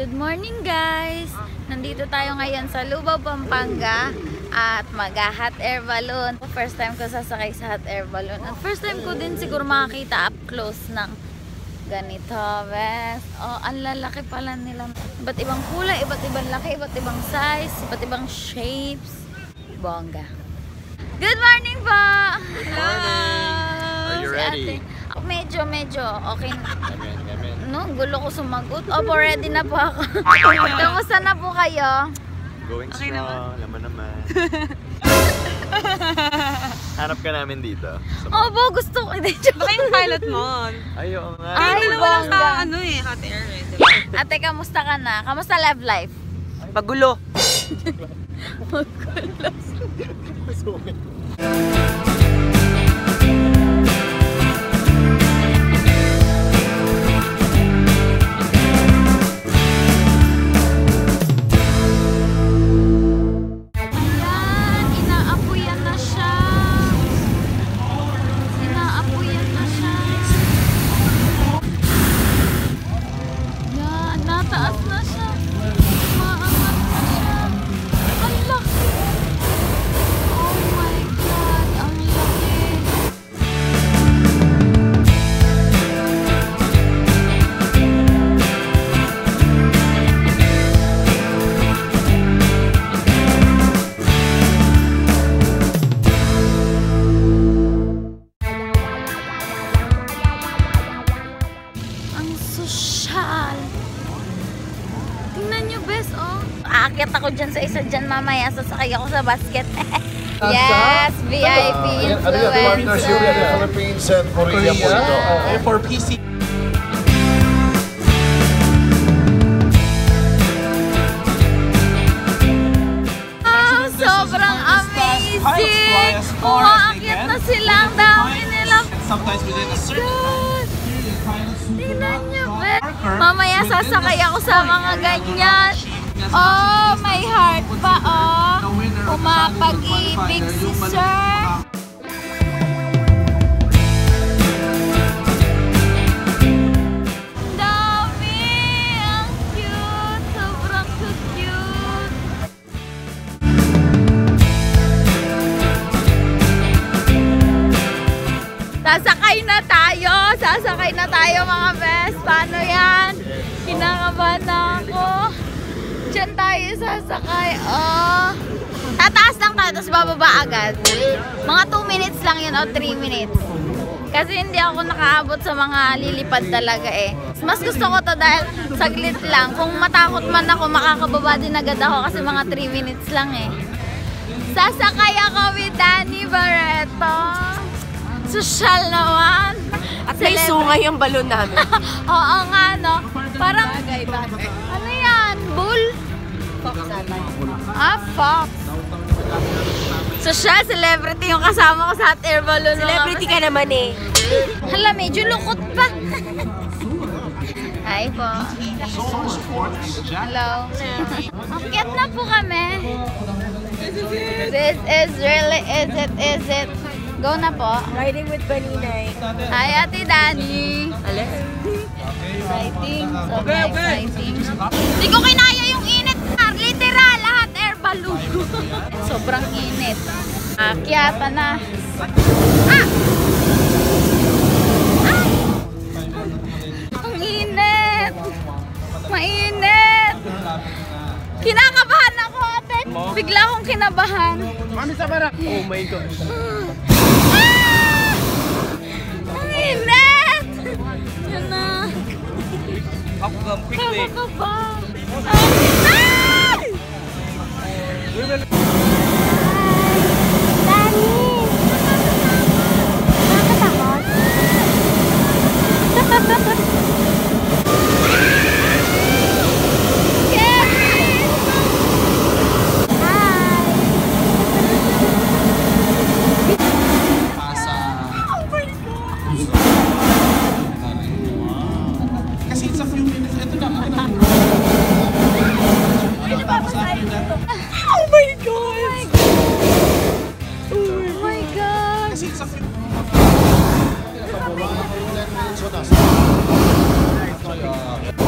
Good morning guys! Nandito tayo ngayon sa Lubao, Pampanga at mag-hot air balloon. First time ko sasakay sa hot air balloon. At first time ko din siguro makakita up close ng ganito. Bes. Oh, ang lalaki pala nila. Iba't ibang kulay, iba't ibang laki, iba't ibang size, iba't ibang shapes. Bongga. Good morning po! Hello! Are you ready? Medyo okay na. Gamin. No, gulo ko sumagot. Opo, ready na po ako. Kamusta na po kayo? Going strong, naman. Hanap ka namin dito. Opo, gusto ko. Baka yung pilot mo. Ayaw nga. Ay, Dalawa lang sa bongga. hot air eh. Ate, kamusta ka na? Kamusta love life? Magulo. Tingnan nyo, bes, oh. Aakyat ako dyan sa isa dyan mamaya. Sasakay ako sa basket. Yes, VIP influencer. Philippines and Korea po ito. For PC. Sobrang amazing! Umaakyat na sila. Ang dami nila. Sometimes within a certain Tingnan nyo, bes. Mamaya sasakay ako sa mga ganyan. Oh, may heart pa, oh. Umapag-ibig si sir. Dami! Ang cute! Sobrang cute! Sasakay na tayo mga best. Paano yan? Kinakabahan na ako. Diyan tayo sasakay. Oh. Tataas lang tayo, tapos bababa agad. Mga 2 minutes lang yun o 3 minutes. Kasi hindi ako nakaabot sa mga lilipad talaga eh. Mas gusto ko to dahil saglit lang. Kung matakot man ako, makakababa din agad ako kasi mga 3 minutes lang eh. Sasakay ako with Danny Barreto. Sosyal naman. At may sungay yung balon namin. Oo nga, no? Parang, ano yan? Bull? Fox ah, fox. Sosyal, celebrity yung kasama ko sa hot air balloon. Celebrity ka naman eh. Hala, medyo lukot pa. Hi po. Hello. Akyat na po kami. This is really, is it? Go na po. Riding with Baninay. Hi, Ate Dani. Hello. Exciting. Sobrang exciting. Hindi ko kinaya yung init. Literal, lahat air balloon. Sobrang init. Akyata na. Ah! Ah! Ang init. Mainit. Kinakabahan ako, ate. Bigla akong kinabahan. Mami sa barak. Oh my gosh. Ah! Ang init! Yan na. Quickly. Kakaba. Kasi it's a few minutes. Ito na. Oh my God! Oh my God! Kasi it's a few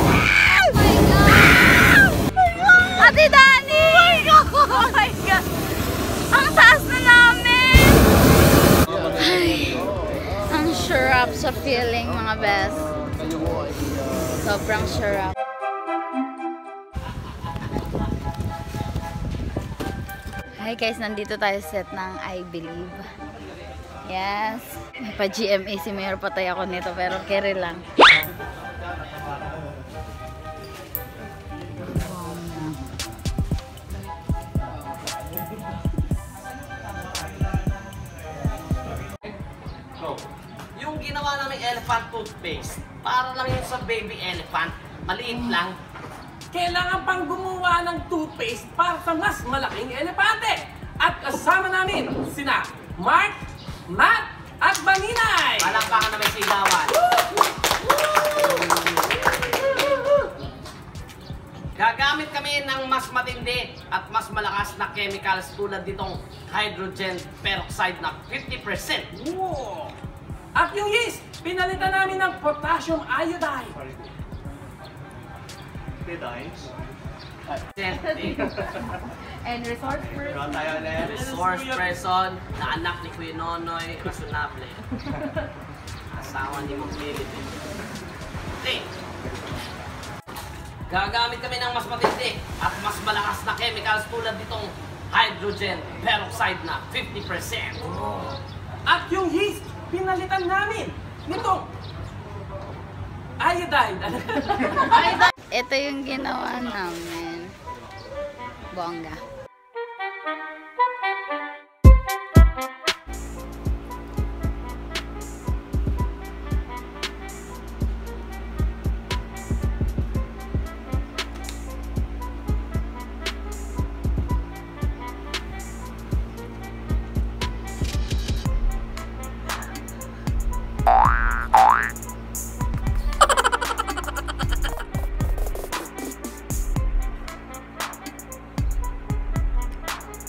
Oh my God! sarap sa feeling mga best. Sobrang sarap. Hi guys, nandito tayo sa set ng I Believe. Yes. May pa GMA si Mayor, patay ako nito pero carry lang. Yung ginawa namin elephant toothpaste, para lang yun sa baby elephant, maliit lang. Kailangan pang gumawa ng toothpaste para sa mas malaking elepante. At kasama namin sina Mark, Matt, at Baninay. Palakpakan na may sigawan. Gagamit kami ng mas matindi at mas malakas na chemicals tulad ditong hydrogen peroxide na 50%. Wow! At yung yeast, pinalitan namin ng potassium iodide. And resource person. Resource person na anak ni Kuya Nonoy, rasunable. Asawa ni Mang Philippine. Okay. Gagamit kami ng mas matindi at mas malakas na chemicals tulad nitong hydrogen peroxide na 50%. At yung yeast, pinalitan namin nitong iodide. Ito yung ginawa namin. Bongga.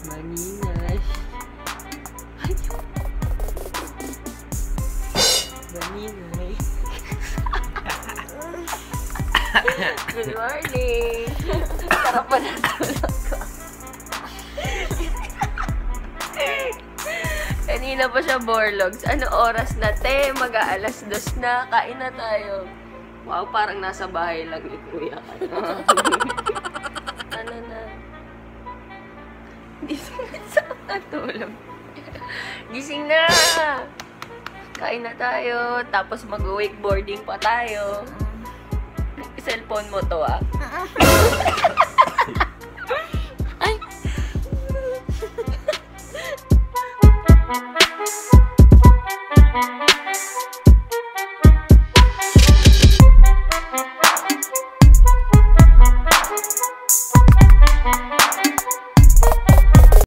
Baninay. Baninay. Good morning. Sarap pa na tulog ko. Kanina pa siya borlogs. Ano oras na, te? Mag-aalas 2 na. Kain na tayo. Wow, parang nasa bahay lang ni Kuya. Ano na? Gising na sa natulog. Gising na! Kain na tayo. Tapos mag-wakeboarding pa tayo. Cellphone mo to, ah. Ay!